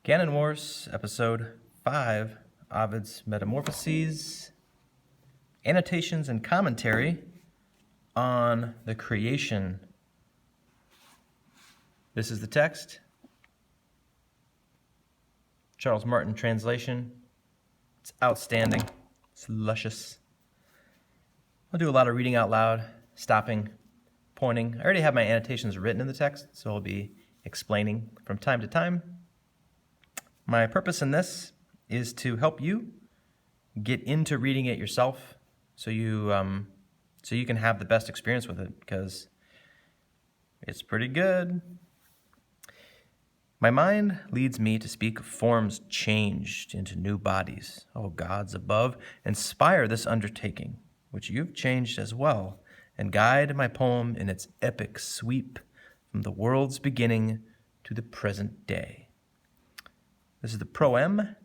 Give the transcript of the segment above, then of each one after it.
Canon Wars, Episode 5, Ovid's Metamorphoses, Annotations and Commentary on the Creation. This is the text. Charles Martin translation. It's outstanding. It's luscious. I'll do a lot of reading out loud, stopping, pointing. I already have my annotations written in the text, so I'll be explaining from time to time. My purpose in this is to help you get into reading it yourself, so you can have the best experience with it, because it's pretty good. My mind leads me to speak of forms changed into new bodies. O gods above, inspire this undertaking, which you've changed as well, and guide my poem in its epic sweep from the world's beginning to the present day. This is the proem.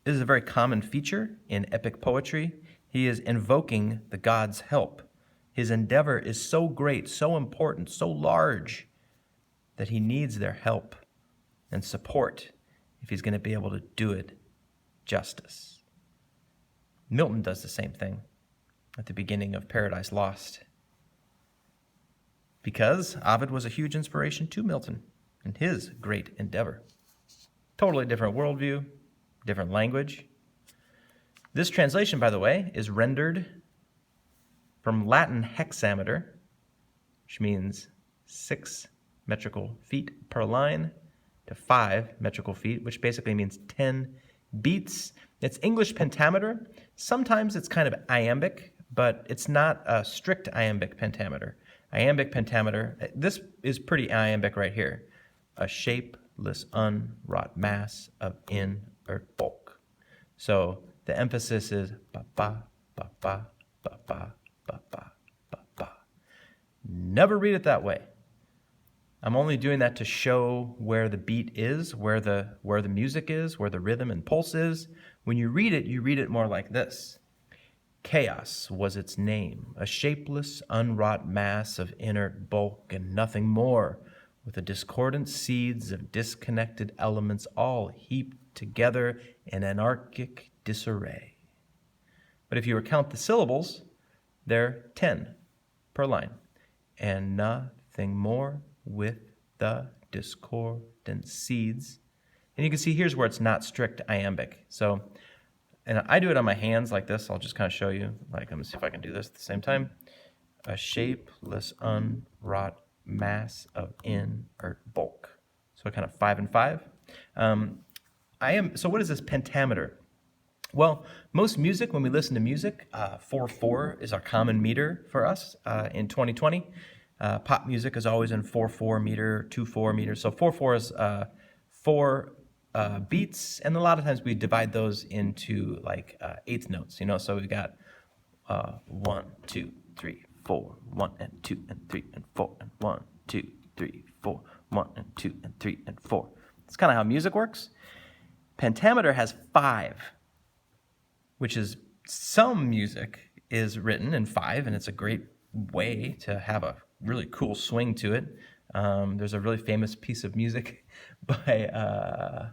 This is a very common feature in epic poetry. He is invoking the gods' help. His endeavor is so great, so important, so large, that he needs their help and support if he's going to be able to do it justice. Milton does the same thing at the beginning of Paradise Lost, because Ovid was a huge inspiration to Milton in his great endeavor. Totally different worldview, different language. This translation, by the way, is rendered from Latin hexameter, which means 6 metrical feet per line, to 5 metrical feet, which basically means 10 beats. It's English pentameter. Sometimes it's kind of iambic, but it's not a strict iambic pentameter. Iambic pentameter, this is pretty iambic right here. A shapeless, unwrought mass of inert bulk. So the emphasis is ba-ba, ba-ba, ba-ba, ba-ba, ba-ba. Never read it that way. I'm only doing that to show where the beat is, where the music is, where the rhythm and pulse is. When you read it more like this. Chaos was its name, a shapeless, unwrought mass of inert bulk and nothing more, with the discordant seeds of disconnected elements all heaped together in anarchic disarray. But if you recount the syllables, they're 10 per line, and nothing more with the discordant seeds. And you can see here's where it's not strict iambic. So, and I do it on my hands like this. I'll just kind of show you. Like, let me see if I can do this at the same time. A shapeless, unwrought mass of inert bulk. So kind of 5 and 5. So what is this pentameter? Well, most music, when we listen to music, 4/4 is our common meter for us in 2020. Pop music is always in 4/4 meter, 2/4 meter. So 4/4 is 4 beats, and a lot of times we divide those into like eighth notes. So we got 1, 2, 3, 4, 1 and 2 and 3 and 4 and 1, 2, 3, 4, 1 and 2 and 3 and 4. It's kind of how music works. Pentameter has 5, which is some music is written in 5, and it's a great way to have a really cool swing to it. There's a really famous piece of music by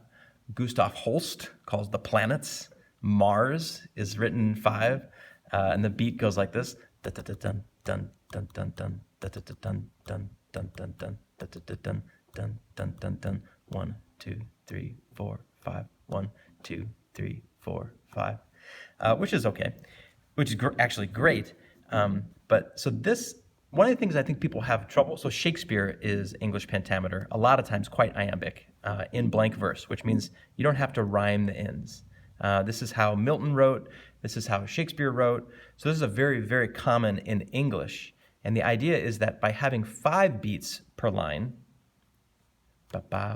Gustav Holst called The Planets. Mars is written in 5, and the beat goes like this. Dun dun dun dun dun dun dun dun dun dun dun dun dun dun dun dun dun. 1, 2, 3, 4, 5. 1, 2, 3, 4, 5. Which is okay, which is actually great. But so this, one of the things I think people have trouble. So Shakespeare is English pentameter, a lot of times quite iambic in blank verse, which means you don't have to rhyme the ends. This is how Milton wrote. This is how Shakespeare wrote. So this is a very, very common in English. And the idea is that by having 5 beats per line, by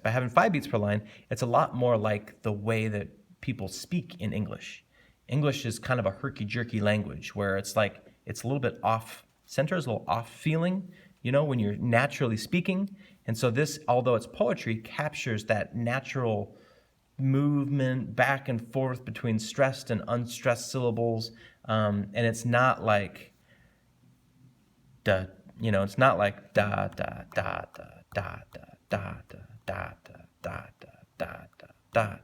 having 5 beats per line, it's a lot more like the way that people speak in English. English is kind of a herky-jerky language where it's like, it's a little bit off center, it's a little off feeling, when you're naturally speaking. And so this, although it's poetry, captures that natural movement back and forth between stressed and unstressed syllables. And it's not like da, it's not like da, da, da, da, da, da, da, da, da, da, da, da, da, da,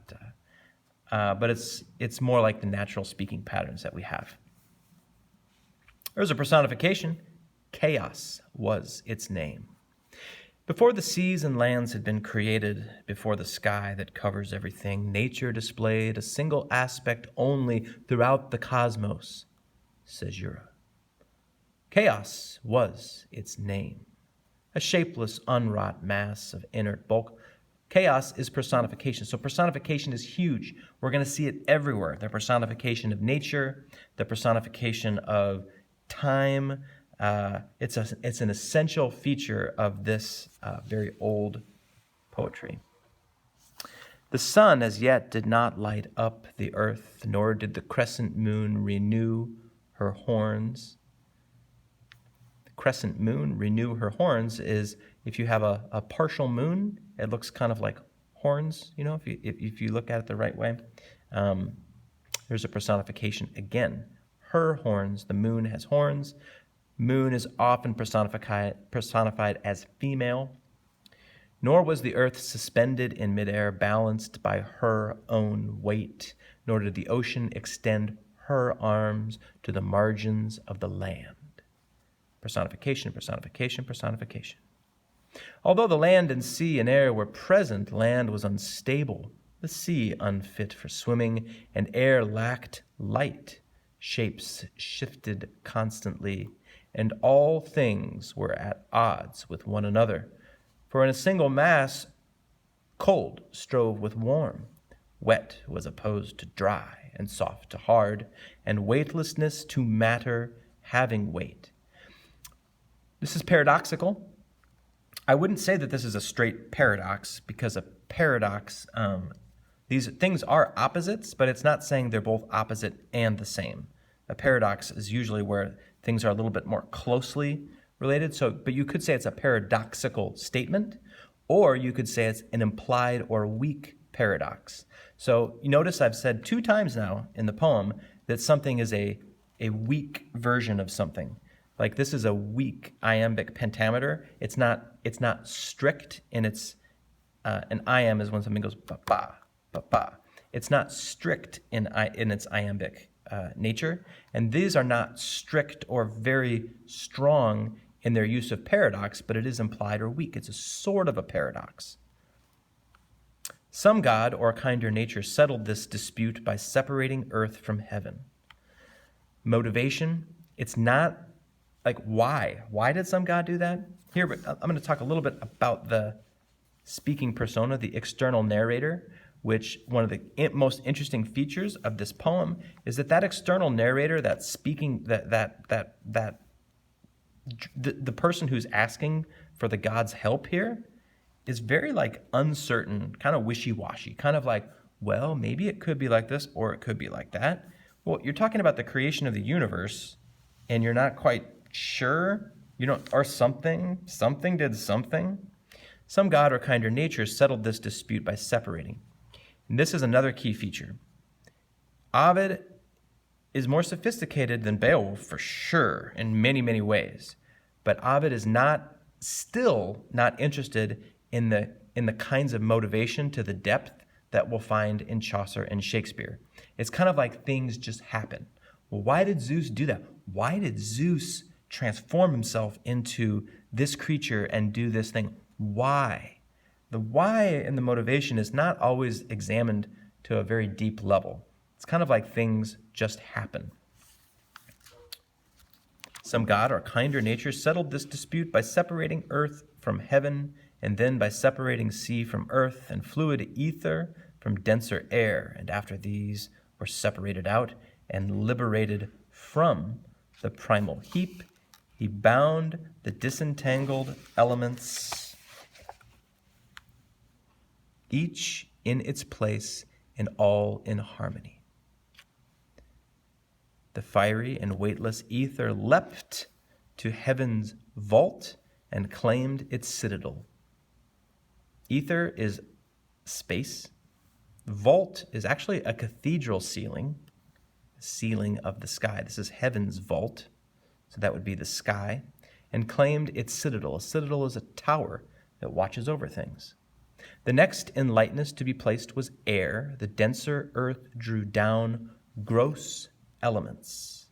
da. But it's more like the natural speaking patterns that we have. There's a personification. Chaos was its name. Before the seas and lands had been created, before the sky that covers everything, nature displayed a single aspect only throughout the cosmos, caesura. Chaos was its name. A shapeless, unwrought mass of inert bulk. Chaos is personification. So personification is huge. We're going to see it everywhere. The personification of nature, the personification of time. It's an essential feature of this very old poetry. The sun as yet did not light up the earth, nor did the crescent moon renew her horns. The crescent moon renew her horns is if you have a partial moon, it looks kind of like horns, if you look at it the right way. There's a personification again. Her horns, the moon has horns. Moon is often personified as female. Nor was the earth suspended in midair, balanced by her own weight, nor did the ocean extend her arms to the margins of the land. Personification, personification, personification. Although the land and sea and air were present, land was unstable, the sea unfit for swimming, and air lacked light. Shapes shifted constantly, and all things were at odds with one another. For in a single mass, cold strove with warm, wet was opposed to dry, and soft to hard, and weightlessness to matter having weight. This is paradoxical. I wouldn't say that this is a straight paradox, because a paradox, these things are opposites, but it's not saying they're both opposite and the same. A paradox is usually where things are a little bit more closely related. But you could say it's a paradoxical statement, or you could say it's an implied or weak paradox. So you notice I've said 2 times now in the poem that something is a weak version of something. Like this is a weak iambic pentameter. It's not strict in its an iamb is when something goes ba ba ba ba. It's not strict in its iambic nature, and these are not strict or very strong in their use of paradox, but it is implied or weak. It's a sort of a paradox. Some god or kinder nature settled this dispute by separating earth from heaven. Motivation, it's not like why. Why did some god do that? Here, but I'm going to talk a little bit about the speaking persona, the external narrator, which one of the most interesting features of this poem is that external narrator, that speaking, the person who's asking for the god's help here is very like uncertain, kind of wishy-washy, kind of like, well, maybe it could be like this or it could be like that. Well, you're talking about the creation of the universe and you're not quite sure, or something did something. Some god or kinder nature settled this dispute by separating. And this is another key feature. Ovid is more sophisticated than Beowulf for sure in many, many ways. But Ovid is still not interested in the kinds of motivation to the depth that we'll find in Chaucer and Shakespeare. It's kind of like things just happen. Well, why did Zeus do that? Why did Zeus transform himself into this creature and do this thing? Why? The why and the motivation is not always examined to a very deep level. It's kind of like things just happen. Some god or kinder nature settled this dispute by separating earth from heaven, and then by separating sea from earth and fluid ether from denser air. And after these were separated out and liberated from the primal heap, he bound the disentangled elements, each in its place and all in harmony. The fiery and weightless ether leapt to heaven's vault and claimed its citadel. Ether is space. Vault is actually a cathedral ceiling of the sky. This is heaven's vault, so that would be the sky, and claimed its citadel. A citadel is a tower that watches over things. The next in lightness to be placed was air. The denser earth drew down gross elements.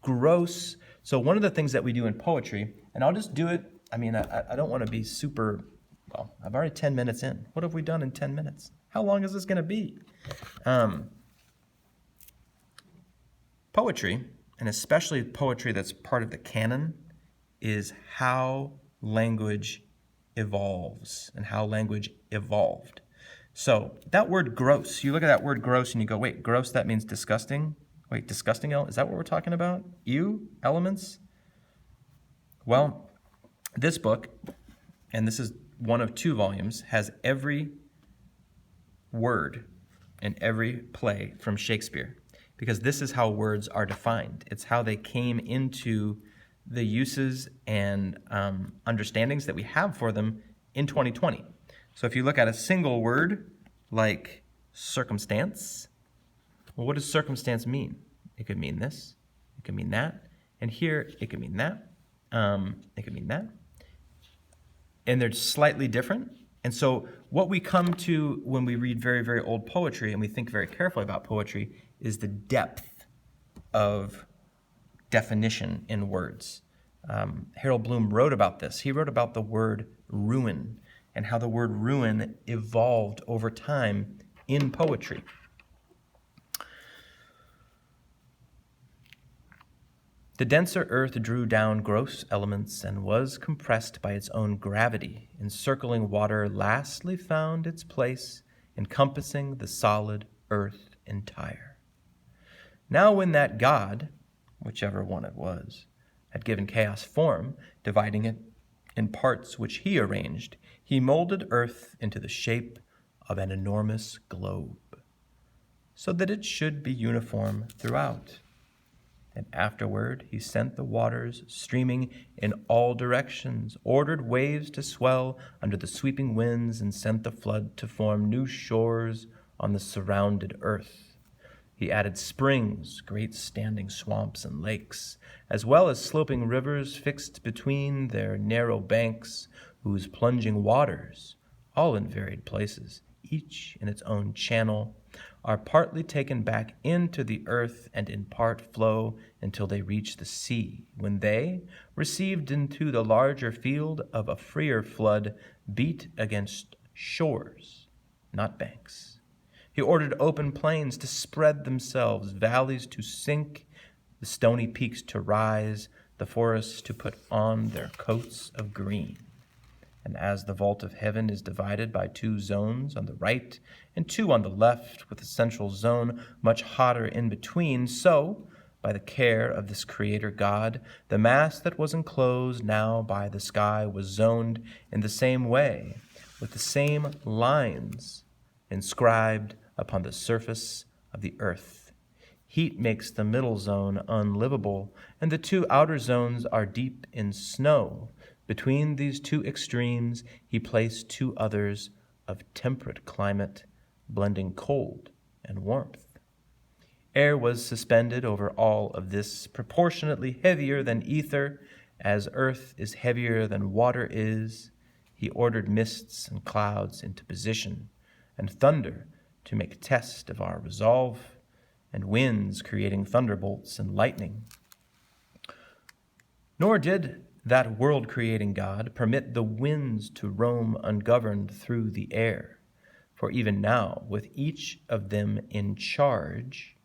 Gross. So one of the things that we do in poetry, and I'll just do it, I don't want to be super, well, I've already 10 minutes in. What have we done in 10 minutes? How long is this going to be? Poetry, and especially poetry that's part of the canon, is how language evolves and how language evolved. So that word gross, you look at that word gross and you go, wait, gross, that means disgusting? Wait, disgusting, is that what we're talking about? Ew, elements? Well, this book, and this is one of 2 volumes, has every word in every play from Shakespeare, because this is how words are defined. It's how they came into the uses and understandings that we have for them in 2020. So if you look at a single word like circumstance, well, what does circumstance mean? It could mean this, it could mean that, and here it could mean that, it could mean that. And they're slightly different. And so what we come to when we read very, very old poetry and we think very carefully about poetry is the depth of definition in words. Harold Bloom wrote about this. He wrote about the word ruin and how the word ruin evolved over time in poetry. The denser earth drew down gross elements and was compressed by its own gravity. Encircling water lastly found its place, encompassing the solid earth entire. Now when that God, whichever one it was, had given chaos form, dividing it in parts which he arranged, he molded earth into the shape of an enormous globe, so that it should be uniform throughout. And afterward he sent the waters streaming in all directions, ordered waves to swell under the sweeping winds, and sent the flood to form new shores on the surrounded earth. He added springs, great standing swamps and lakes, as well as sloping rivers fixed between their narrow banks, whose plunging waters, all in varied places, each in its own channel, are partly taken back into the earth and in part flow until they reach the sea, when they, received into the larger field of a freer flood, beat against shores, not banks. He ordered open plains to spread themselves, valleys to sink, the stony peaks to rise, the forests to put on their coats of green. And as the vault of heaven is divided by 2 zones on the right and 2 on the left, with a central zone much hotter in between, so, by the care of this Creator God, the mass that was enclosed now by the sky was zoned in the same way, with the same lines inscribed upon the surface of the earth. Heat makes the middle zone unlivable, and the 2 outer zones are deep in snow. Between these 2 extremes he placed 2 others of temperate climate, blending cold and warmth. Air was suspended over all of this, proportionately heavier than ether, as earth is heavier than water is. He ordered mists and clouds into position, and thunder to make test of our resolve, and winds creating thunderbolts and lightning. Nor did that world-creating God permit the winds to roam ungoverned through the air. For even now, with each of them in charge,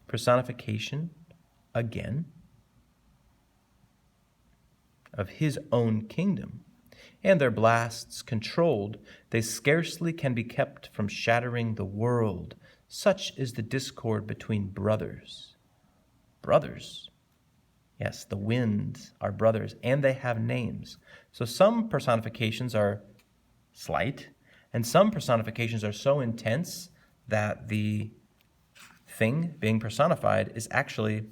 personification, again, of his own kingdom, and their blasts controlled, they scarcely can be kept from shattering the world. Such is the discord between brothers. Brothers? Yes, the winds are brothers, and they have names. So some personifications are slight, and some personifications are so intense that the thing being personified is actually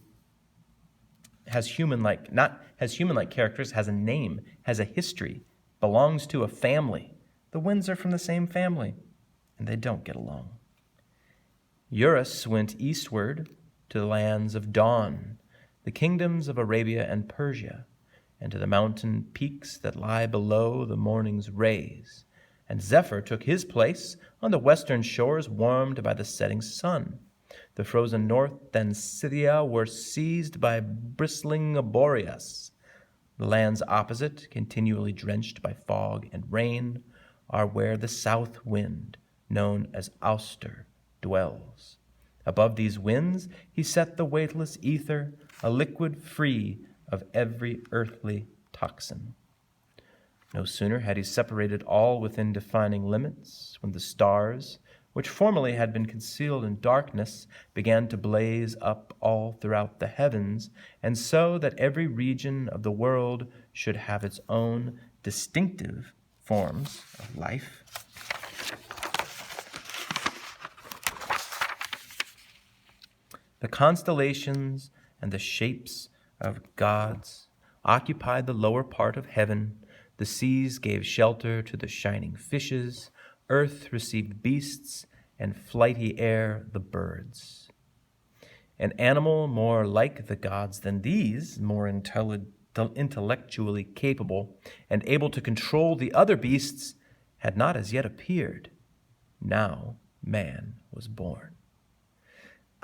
has human-like characters, has a name, has a history, belongs to a family. The winds are from the same family, and they don't get along. Eurus went eastward to the lands of dawn, the kingdoms of Arabia and Persia, and to the mountain peaks that lie below the morning's rays. And Zephyr took his place on the western shores warmed by the setting sun. The frozen north and Scythia were seized by bristling Boreas. The lands opposite, continually drenched by fog and rain, are where the south wind, known as Auster, dwells. Above these winds he set the weightless ether, a liquid free of every earthly toxin. No sooner had he separated all within defining limits, when the stars, which formerly had been concealed in darkness, began to blaze up all throughout the heavens, and so that every region of the world should have its own distinctive forms of life. The constellations and the shapes of gods occupied the lower part of heaven. The seas gave shelter to the shining fishes. Earth received beasts, and flighty air the birds. An animal more like the gods than these, more intellectually capable and able to control the other beasts, had not as yet appeared. Now man was born.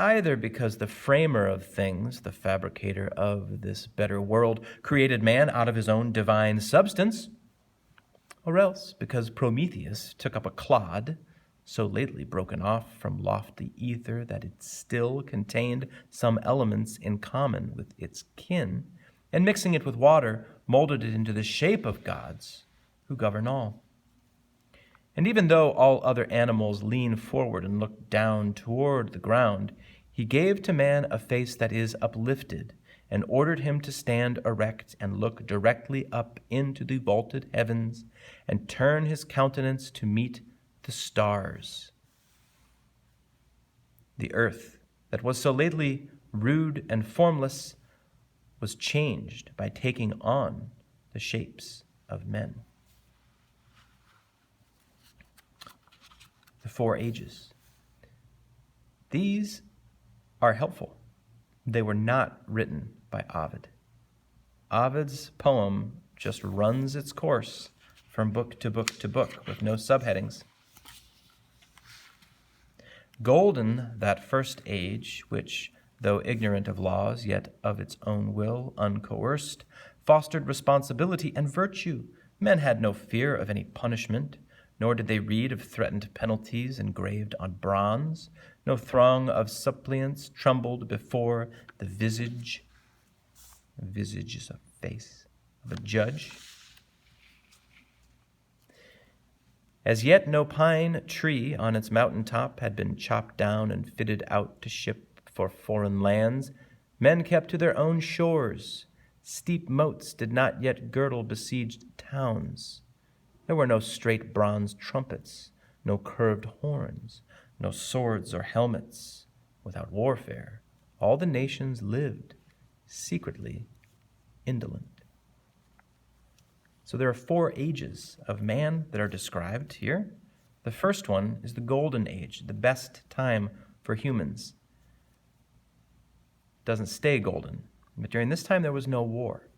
Either because the framer of things, the fabricator of this better world, created man out of his own divine substance, or else because Prometheus took up a clod, so lately broken off from lofty ether that it still contained some elements in common with its kin, and mixing it with water, molded it into the shape of gods who govern all. And even though all other animals lean forward and look down toward the ground, he gave to man a face that is uplifted, and ordered him to stand erect and look directly up into the vaulted heavens, and turn his countenance to meet the stars. The earth, that was so lately rude and formless, was changed by taking on the shapes of men. The 4 ages. These are helpful. They were not written by Ovid. Ovid's poem just runs its course from book to book to book with no subheadings. Golden, that first age, which, though ignorant of laws, yet of its own will, uncoerced, fostered responsibility and virtue. Men had no fear of any punishment, nor did they read of threatened penalties engraved on bronze. No throng of suppliants trembled before the visage. A visage is a face of a judge. As yet no pine tree on its mountain top had been chopped down and fitted out to ship for foreign lands. Men kept to their own shores. Steep moats did not yet girdle besieged towns. There were no straight bronze trumpets, no curved horns, no swords or helmets. Without warfare, all the nations lived secretly indolent. So there are 4 ages of man that are described here. The first one is the golden age, the best time for humans. It doesn't stay golden, but during this time there was no war.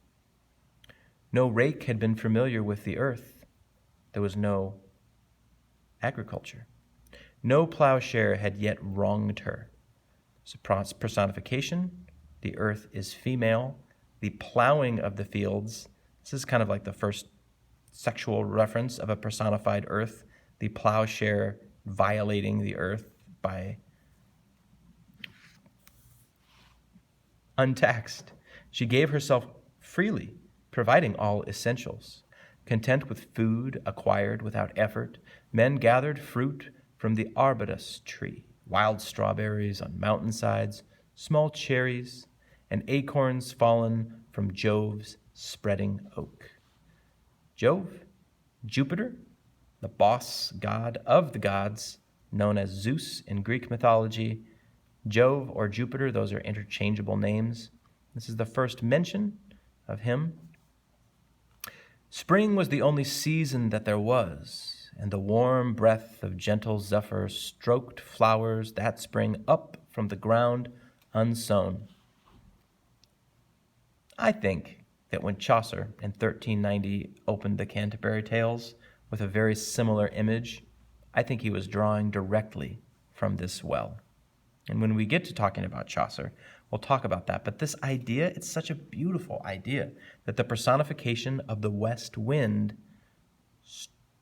No rake had been familiar with the earth. There was no agriculture. No plowshare had yet wronged her. Personification, the earth is female. The plowing of the fields, this is kind of like the first sexual reference of a personified earth, the plowshare violating the earth by untaxed. She gave herself freely, providing all essentials. Content with food acquired without effort, men gathered fruit from the arbutus tree, wild strawberries on mountainsides, small cherries, and acorns fallen from Jove's spreading oak. Jove, Jupiter, the boss god of the gods, known as Zeus in Greek mythology. Jove or Jupiter, those are interchangeable names. This is the first mention of him. Spring was the only season that there was, and the warm breath of gentle zephyr stroked flowers that sprang up from the ground unsown. I think that when Chaucer in 1390 opened the Canterbury Tales with a very similar image, I think he was drawing directly from this well. And when we get to talking about Chaucer, we'll talk about that. But this idea, it's such a beautiful idea that the personification of the west wind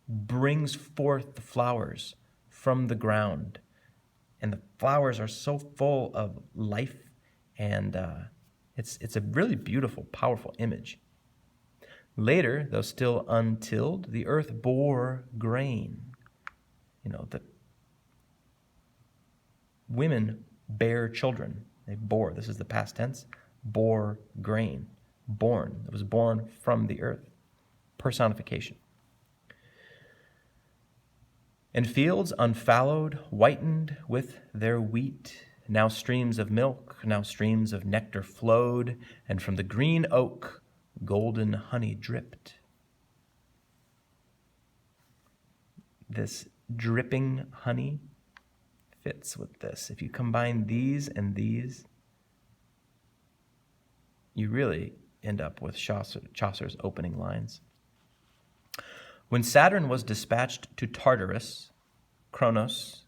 brings forth the flowers from the ground. And the flowers are so full of life, and it's a really beautiful, powerful image. Later, though still untilled, the earth bore grain. The women bear children. They bore, this is the past tense, bore grain. Born, it was born from the earth. Personification. And fields unfallowed, whitened with their wheat. Now streams of milk, now streams of nectar flowed, and from the green oak golden honey dripped. This dripping honey fits with this. If you combine these and these, you really end up with Chaucer's opening lines. When Saturn was dispatched to Tartarus, Kronos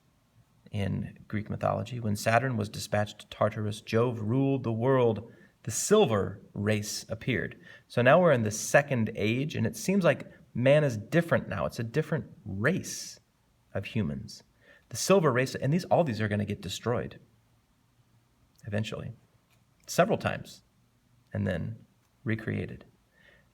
in Greek mythology, when Saturn was dispatched to Tartarus, Jove ruled the world. The silver race appeared. So now we're in the second age, and it seems like man is different now. It's a different race of humans. The silver race, and all these are going to get destroyed eventually, several times, and then recreated.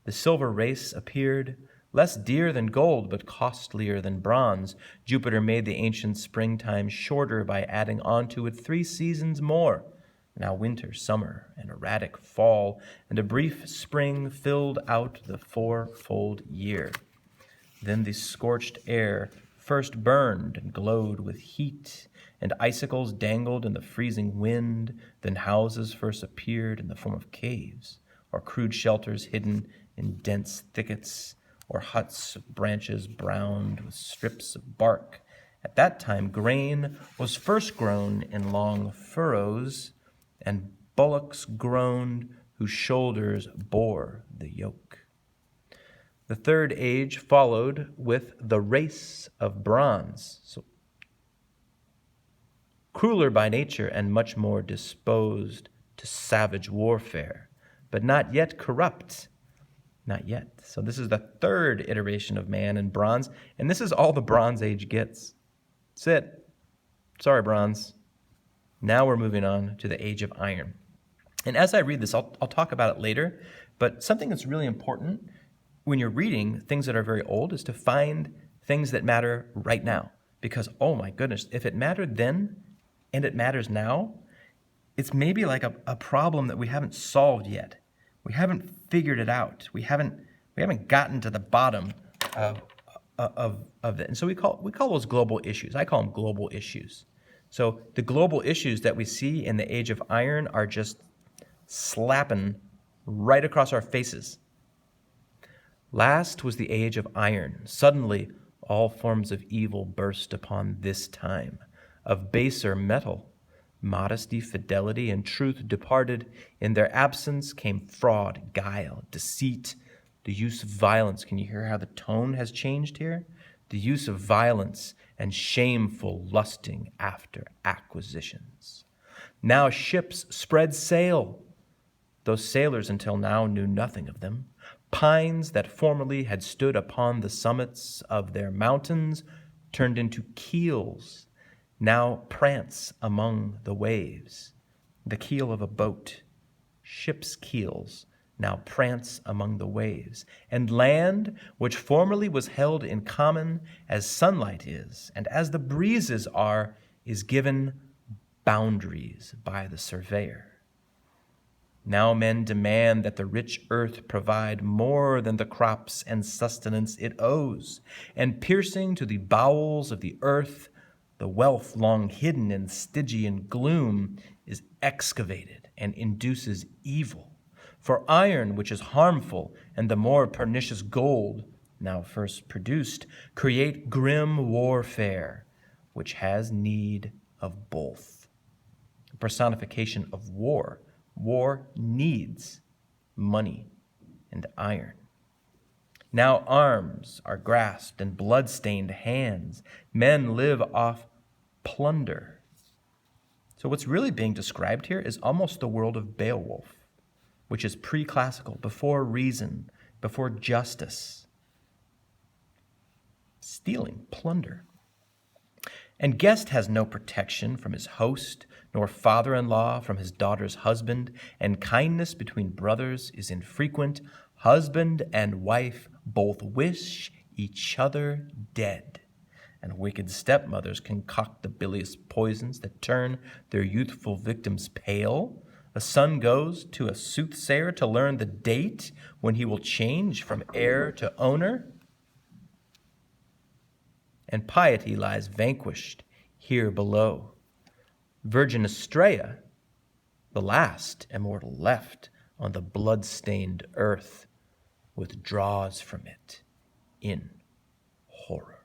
The silver race appeared, less dear than gold, but costlier than bronze. Jupiter made the ancient springtime shorter by adding onto it 3 seasons more. Now winter, summer, an erratic fall, and a brief spring filled out the 4-fold year. Then the scorched air first burned and glowed with heat, and icicles dangled in the freezing wind. Then houses first appeared in the form of caves, or crude shelters hidden in dense thickets, or huts of branches browned with strips of bark. At that time, grain was first grown in long furrows, and bullocks groaned whose shoulders bore the yoke. The third age followed with the race of bronze, so crueler by nature and much more disposed to savage warfare, but not yet corrupt. Not yet. So this is the third iteration of man in bronze, and this is all the Bronze Age gets. That's it. Sorry, bronze. Now we're moving on to the Age of Iron. And as I read this, I'll talk about it later, but something that's really important when you're reading things that are very old is to find things that matter right now. Because, oh my goodness, if it mattered then and it matters now, it's maybe like a problem that we haven't solved yet. We haven't figured it out. We haven't gotten to the bottom of it. And so we call those global issues. I call them global issues. So the global issues that we see in the Age of Iron are just slapping right across our faces. Last was the Age of Iron. Suddenly, all forms of evil burst upon this time. Of baser metal, modesty, fidelity, and truth departed. In their absence came fraud, guile, deceit, the use of violence. Can you hear how the tone has changed here? The use of violence and shameful lusting after acquisitions. Now ships spread sail. Those sailors until now knew nothing of them. Pines that formerly had stood upon the summits of their mountains turned into keels, now prance among the waves. The keel of a boat, ship's keels, now prance among the waves. And land, which formerly was held in common as sunlight is, and as the breezes are, is given boundaries by the surveyor. Now men demand that the rich earth provide more than the crops and sustenance it owes, and piercing to the bowels of the earth, the wealth long hidden in Stygian gloom is excavated and induces evil. For iron, which is harmful, and the more pernicious gold, now first produced, create grim warfare, which has need of both. A personification of war. War needs money. and iron. Now arms are grasped in blood-stained hands. Men live off plunder. So what's really being described here is almost the world of Beowulf, which is pre-classical, before reason, before justice. Stealing, plunder. And guest has no protection from his host, nor father-in-law from his daughter's husband, and kindness between brothers is infrequent. Husband and wife both wish each other dead, and wicked stepmothers concoct the bilious poisons that turn their youthful victims pale. A son goes to a soothsayer to learn the date when he will change from heir to owner, and piety lies vanquished here below. Virgin Astrea, the last immortal left on the blood-stained earth, withdraws from it in horror.